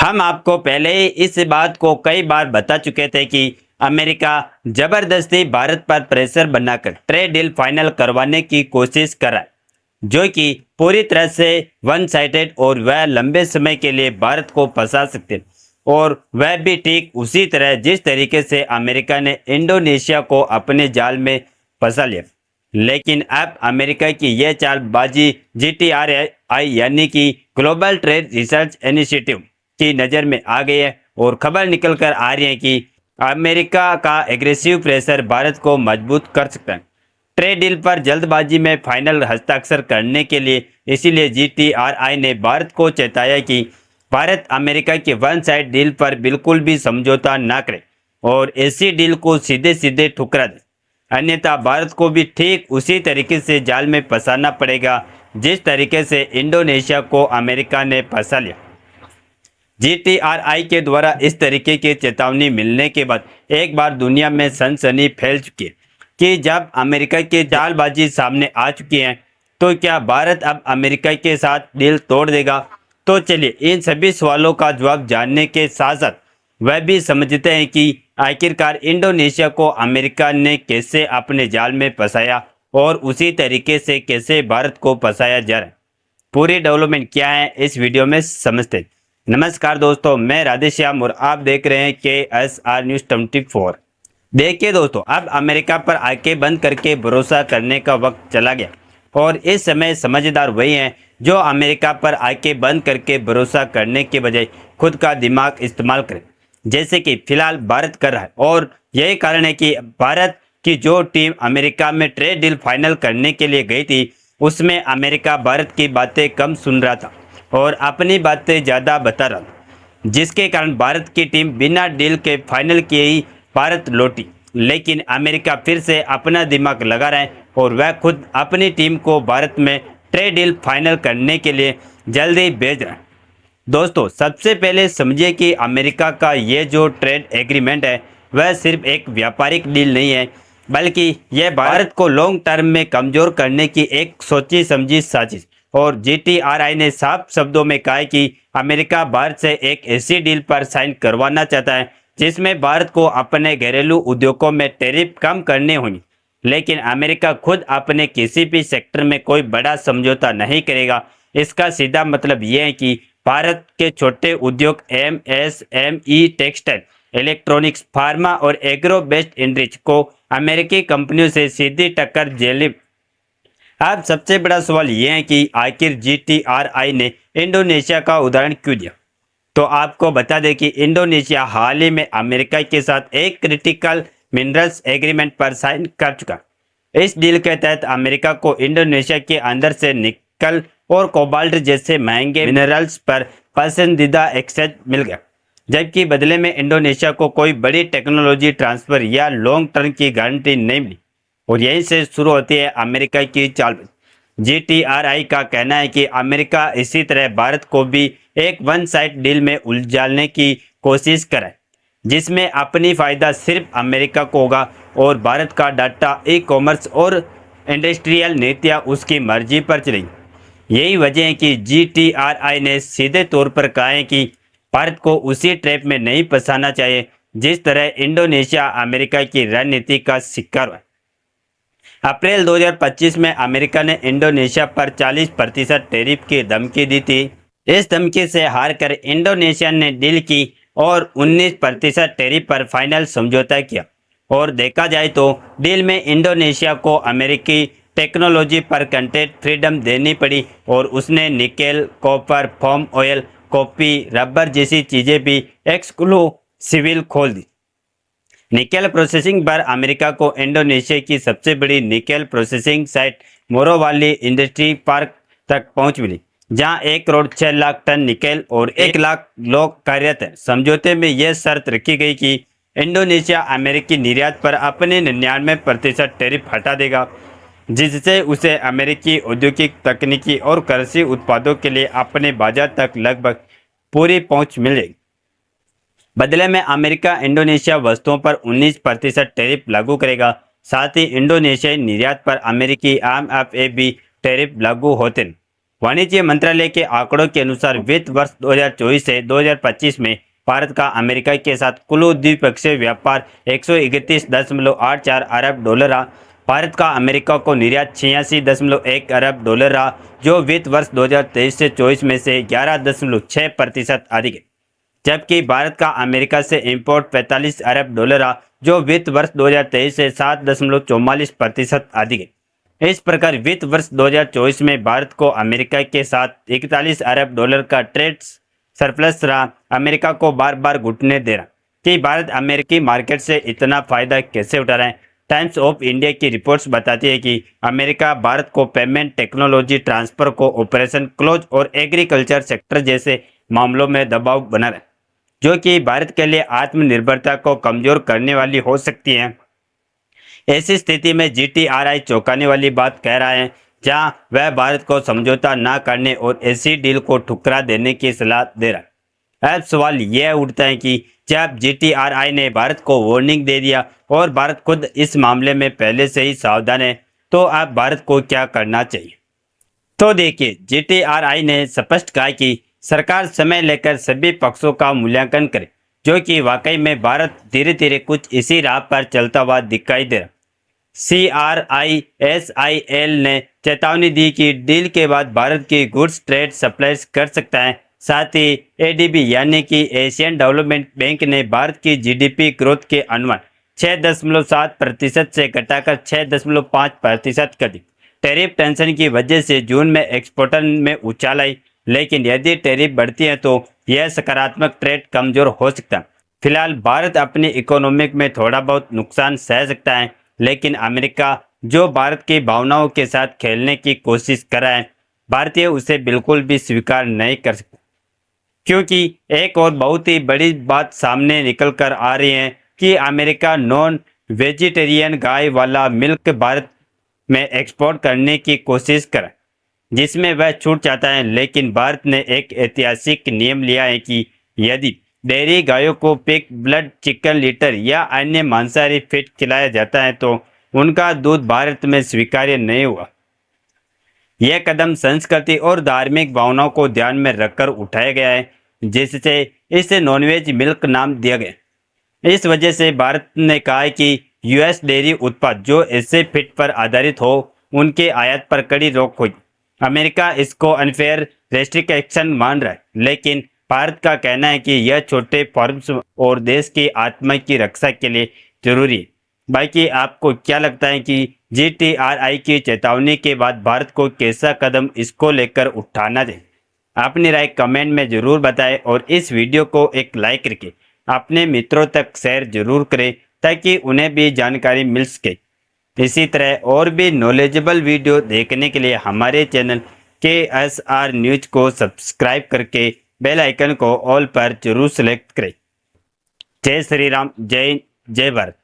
हम आपको पहले ही इस बात को कई बार बता चुके थे कि अमेरिका जबरदस्ती भारत पर प्रेशर बनाकर ट्रेड डील फाइनल करवाने की कोशिश कर रहा है, जो कि पूरी तरह से वन साइडेड और वह लंबे समय के लिए भारत को फंसा सकते हैं। और वह भी ठीक उसी तरह जिस तरीके से अमेरिका ने इंडोनेशिया को अपने जाल में फंसा लिया। लेकिन अब अमेरिका की यह चालबाजी GTRI यानी कि ग्लोबल ट्रेड रिसर्च इनिशिएटिव की नज़र में आ गई है और खबर निकल कर आ रही है कि अमेरिका का एग्रेसिव प्रेशर भारत को मजबूत कर सकता है ट्रेड डील पर जल्दबाजी में फाइनल हस्ताक्षर करने के लिए। इसीलिए GTRI ने भारत को चेताया कि भारत अमेरिका की वन साइड डील पर बिल्कुल भी समझौता ना करे और ऐसी डील को सीधे सीधे ठुकरा दे, अन्यथा भारत को भी ठीक उसी तरीके से जाल में फंसाना पड़ेगा जिस तरीके से इंडोनेशिया को अमेरिका ने फंसा लिया। GTRI के द्वारा इस तरीके की चेतावनी मिलने के बाद एक बार दुनिया में सनसनी फैल चुकी है कि जब अमेरिका की चालबाजी सामने आ चुकी है तो क्या भारत अब अमेरिका के साथ डील तोड़ देगा। तो चलिए इन सभी सवालों का जवाब जानने के साथ साथ वह भी समझते हैं कि आखिरकार इंडोनेशिया को अमेरिका ने कैसे अपने जाल में फंसाया और उसी तरीके से कैसे भारत को फंसाया जा रहा है। पूरी डेवलपमेंट क्या है इस वीडियो में समझते हैं। नमस्कार दोस्तों, मैं राधेश्याम और आप देख रहे हैं KSR न्यूज़ 24। देखिए दोस्तों, अब अमेरिका पर आंखें बंद करके भरोसा करने का वक्त चला गया और इस समय समझदार वही हैं जो अमेरिका पर आंखें बंद करके भरोसा करने के बजाय खुद का दिमाग इस्तेमाल करें, जैसे कि फिलहाल भारत कर रहा है। और यही कारण है कि भारत की जो टीम अमेरिका में ट्रेड डील फाइनल करने के लिए गई थी उसमें अमेरिका भारत की बातें कम सुन रहा था और अपनी बातें ज़्यादा बता रहा था, जिसके कारण भारत की टीम बिना डील के फाइनल किए ही भारत लौटी। लेकिन अमेरिका फिर से अपना दिमाग लगा रहा है और वह खुद अपनी टीम को भारत में ट्रेड डील फाइनल करने के लिए जल्दी भेज रहा है। दोस्तों, सबसे पहले समझिए कि अमेरिका का ये जो ट्रेड एग्रीमेंट है वह सिर्फ एक व्यापारिक डील नहीं है, बल्कि यह भारत को लॉन्ग टर्म में कमज़ोर करने की एक सोची समझी साजिश। और GTRI ने साफ शब्दों में कहा है कि अमेरिका भारत से एक ऐसी डील पर साइन करवाना चाहता है जिसमें भारत को अपने घरेलू उद्योगों में टैरिफ कम करने होंगे, लेकिन अमेरिका खुद अपने किसी भी सेक्टर में कोई बड़ा समझौता नहीं करेगा। इसका सीधा मतलब यह है कि भारत के छोटे उद्योग MSME, टेक्सटाइल, इलेक्ट्रॉनिक्स, फार्मा और एग्रो बेस्ड इंडस्ट्रीज को अमेरिकी कंपनियों से सीधी टक्कर झेलनी। अब सबसे बड़ा सवाल यह है कि आखिर GTRI ने इंडोनेशिया का उदाहरण क्यों दिया। तो आपको बता दें कि इंडोनेशिया हाल ही में अमेरिका के साथ एक क्रिटिकल मिनरल्स एग्रीमेंट पर साइन कर चुका। इस डील के तहत अमेरिका को इंडोनेशिया के अंदर से निकल और कोबाल्ट जैसे महंगे मिनरल्स पर पसंदीदा एक्सेस मिल गया, जबकि बदले में इंडोनेशिया को कोई बड़ी टेक्नोलॉजी ट्रांसफर या लॉन्ग टर्म की गारंटी नहीं मिली। और यहीं से शुरू होती है अमेरिका की चालबाजी। GTRI का कहना है कि अमेरिका इसी तरह भारत को भी एक वन साइड डील में उलझाने की कोशिश करे, जिसमें अपनी फ़ायदा सिर्फ अमेरिका को होगा और भारत का डाटा, ई-कॉमर्स और इंडस्ट्रियल नीतियाँ उसकी मर्जी पर चलेंगी। यही वजह है कि GTRI ने सीधे तौर पर कहा है कि भारत को उसी ट्रैप में नहीं फंसाना चाहिए जिस तरह इंडोनेशिया अमेरिका की रणनीति का शिकार हुआ। अप्रैल 2025 में अमेरिका ने इंडोनेशिया पर 40% टैरिफ की धमकी दी थी। इस धमकी से हारकर इंडोनेशिया ने डील की और 19% टैरिफ पर फाइनल समझौता किया। और देखा जाए तो डील में इंडोनेशिया को अमेरिकी टेक्नोलॉजी पर कंटेंट फ्रीडम देनी पड़ी और उसने nickel, copper, palm oil, coffee, rubber जैसी चीज़ें भी एक्सक्लूसिव खोल दी। निकेल प्रोसेसिंग पर अमेरिका को इंडोनेशिया की सबसे बड़ी nickel processing site Morowali industry park तक पहुंच मिली, जहां 1 करोड़ 6 लाख टन निकेल और 1 लाख लोग कार्यरत हैं। समझौते में यह शर्त रखी गई कि इंडोनेशिया अमेरिकी निर्यात पर अपने 99% टैरिफ हटा देगा, जिससे उसे अमेरिकी औद्योगिक, तकनीकी और कृषि उत्पादों के लिए अपने बाजार तक लगभग पूरी पहुंच मिलेगी। बदले में अमेरिका इंडोनेशिया वस्तुओं पर 19% टैरिफ लागू करेगा। साथ ही इंडोनेशियाई निर्यात पर अमेरिकी MFA भी टैरिफ लागू होते हैं। वाणिज्य मंत्रालय के आंकड़ों के अनुसार वित्त वर्ष 2024 से 2025 में भारत का अमेरिका के साथ कुल द्विपक्षीय व्यापार 131.84 अरब डॉलर रहा। भारत का अमेरिका को निर्यात 86.1 अरब डॉलर रहा, जो वित्त वर्ष 2023 से 24 में से 11.6% अधिक है। जबकि भारत का अमेरिका से इंपोर्ट 45 अरब डॉलर रहा, जो वित्त वर्ष 2023 से 7.44% अधिक है। इस प्रकार वित्त वर्ष 2024 में भारत को अमेरिका के साथ 41 अरब डॉलर का ट्रेड सरप्लस रहा। अमेरिका को बार बार घुटने दे रहा कि भारत अमेरिकी मार्केट से इतना फायदा कैसे उठा रहा है। टाइम्स ऑफ इंडिया की रिपोर्ट्स बताती है कि अमेरिका भारत को पेमेंट, टेक्नोलॉजी ट्रांसफर को ऑपरेशन क्लोज और एग्रीकल्चर सेक्टर जैसे मामलों में दबाव बना रहा है, जो कि भारत के लिए आत्मनिर्भरता को कमजोर करने वाली हो सकती है। ऐसी स्थिति में GTRI चौंकाने वाली बात कह रहा है, जहां वह भारत को समझौता न करने और ऐसी डील को ठुकरा देने की सलाह दे रहा है। अब सवाल यह उठता है कि जब GTRI ने भारत को वार्निंग दे दिया और भारत खुद इस मामले में पहले से ही सावधान है, तो अब भारत को क्या करना चाहिए? तो देखिए, GTRI ने स्पष्ट कहा कि सरकार समय लेकर सभी पक्षों का मूल्यांकन करे, जो कि वाकई में भारत धीरे धीरे कुछ इसी राह पर चलता हुआ दिखाई दे रहा। CRISIL ने चेतावनी दी कि डील के बाद भारत की गुड्स ट्रेड सप्लाईज कर सकता है। साथ ही ADB यानी कि एशियन डेवलपमेंट बैंक ने भारत की GDP ग्रोथ के अनुमान 6.7% से घटाकर 6.5% कर दी। टैरिफ टेंशन की वजह से जून में एक्सपोर्टर में उछाल आई, लेकिन यदि टैरिफ बढ़ती है तो यह सकारात्मक ट्रेड कमजोर हो सकता है। फिलहाल भारत अपनी इकोनॉमिक में थोड़ा बहुत नुकसान सह सकता है, लेकिन अमेरिका जो भारत की भावनाओं के साथ खेलने की कोशिश कर रहा है, भारतीय उसे बिल्कुल भी स्वीकार नहीं कर सकते। क्योंकि एक और बहुत ही बड़ी बात सामने निकल कर आ रही है कि अमेरिका नॉन वेजिटेरियन गाय वाला मिल्क भारत में एक्सपोर्ट करने की कोशिश कर, जिसमें वह छूट चाहता है। लेकिन भारत ने एक ऐतिहासिक नियम लिया है कि यदि डेयरी गायों को पिग ब्लड चिकन लीटर या अन्य मांसाहारी फीड खिलाया जाता है तो उनका दूध भारत में स्वीकार्य नहीं हुआ। यह कदम संस्कृति और धार्मिक भावनाओं को ध्यान में रखकर उठाया गया है, जिससे इसे नॉनवेज मिल्क नाम दिया गया। इस वजह से भारत ने कहा है कि US डेयरी उत्पाद जो ऐसे फीड पर आधारित हो, उनके आयात पर कड़ी रोक होगी। अमेरिका इसको अनफेयर रेस्ट्रिक्शन मान रहा है, लेकिन भारत का कहना है कि यह छोटे फर्म्स और देश की आत्मा की रक्षा के लिए जरूरी है। बाकी आपको क्या लगता है कि GTRI की चेतावनी के बाद भारत को कैसा कदम इसको लेकर उठाना चाहिए? अपनी राय कमेंट में जरूर बताएं और इस वीडियो को एक लाइक करके अपने मित्रों तक शेयर जरूर करें ताकि उन्हें भी जानकारी मिल सके। इसी तरह और भी नॉलेजेबल वीडियो देखने के लिए हमारे चैनल KSR न्यूज को सब्सक्राइब करके बेल आइकन को ऑल पर जरूर सेलेक्ट करें। जय श्री राम, जय जय भारत।